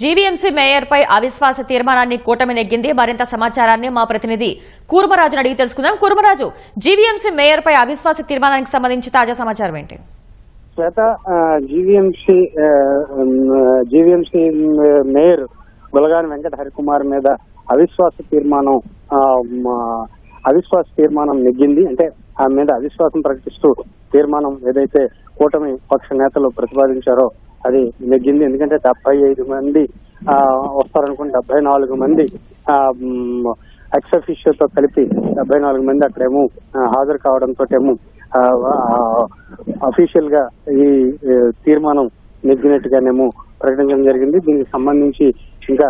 GVMC mayor పై అవిశ్వాస తీర్మానాన్ని కూటమి నెగ్గింది. మరింత సమాచారాన్ని మా ప్రతినిధి కూర్మరాజును అడిగి తెలుసుకుందాం. కూర్మరాజు, జీవీఎంసీ మేయర్ పై అవిశ్వాస తీర్మానానికి సంబంధించి తాజా సమాచారం ఏంటి? శ్వేత, జీవీఎంసీ మేయర్ బులగాని వెంకట హరికుమార్ మీద అవిశ్వాస తీర్మానం నెగ్గింది. అంటే ఆమె మీద అవిశ్వాసం ప్రకటిస్తూ తీర్మానం ఏదైతే కూటమి పక్ష నేతలు ప్రతిపాదించారో అది నెగ్గింది. ఎందుకంటే 75 మంది వస్తారనుకుని 74 మంది ఎక్స్ అఫీషియోతో కలిపి 74 మంది అక్కడేమో హాజరు కావడంతో ఏమో అఫీషియల్ గా ఈ తీర్మానం నెగ్గినట్టుగానేమో ప్రకటించడం జరిగింది. దీనికి సంబంధించి ఇంకా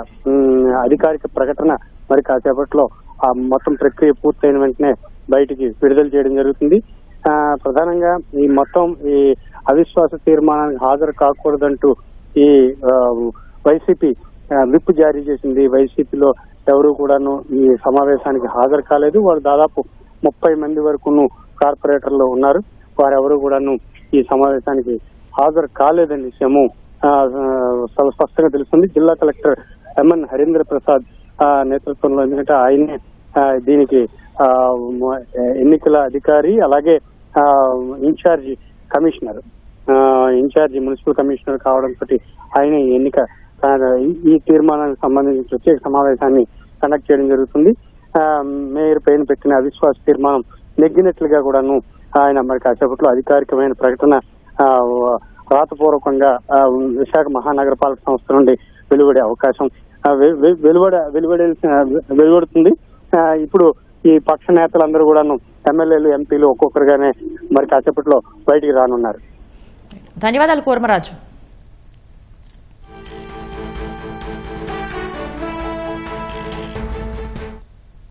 అధికారిక ప్రకటన మరి కాసేపట్లో ఆ మొత్తం ప్రక్రియ పూర్తయిన వెంటనే బయటికి విడుదల చేయడం జరుగుతుంది. ప్రధానంగా ఈ అవిశ్వాస తీర్మానానికి హాజరు కాకూడదంటూ ఈ వైసీపీ విప్ జారీ చేసింది. వైసీపీలో ఎవరు కూడాను ఈ సమావేశానికి హాజరు కాలేదు. వారు దాదాపు 30 మంది వరకును కార్పొరేటర్లు ఉన్నారు. వారెవరు కూడాను ఈ సమావేశానికి హాజరు కాలేదని విషయము చాలా స్పష్టంగా తెలుస్తుంది. జిల్లా కలెక్టర్ ఎంఎన్ హరీంద్ర ప్రసాద్ నేతృత్వంలో, ఎందుకంటే ఆయనే దీనికి ఎన్నికల అధికారి, అలాగే ఇన్ఛార్జి మున్సిపల్ కమిషనర్ కావడంతో ఆయన ఈ తీర్మానానికి సంబంధించి ప్రత్యేక సమావేశాన్ని కండక్ట్ చేయడం జరుగుతుంది. మేయర్ పైన పెట్టిన అవిశ్వాస తీర్మానం నెగ్గినట్లుగా కూడాను ఆయన మరి కాసేపట్లో అధికారికమైన ప్రకటన రాతపూర్వకంగా విశాఖ మహానగరపాలక సంస్థ నుండి వెలువడే అవకాశం వెలువడుతుంది. ఇప్పుడు ఈ పక్ష నేతలందరూ కూడాను ఎమ్మెల్యేలు, ఎంపీలు ఒక్కొక్కరుగానే మరి కాసేపట్లో బయటికి రానున్నారు. ధన్యవాదాలు కూర్మరాజు.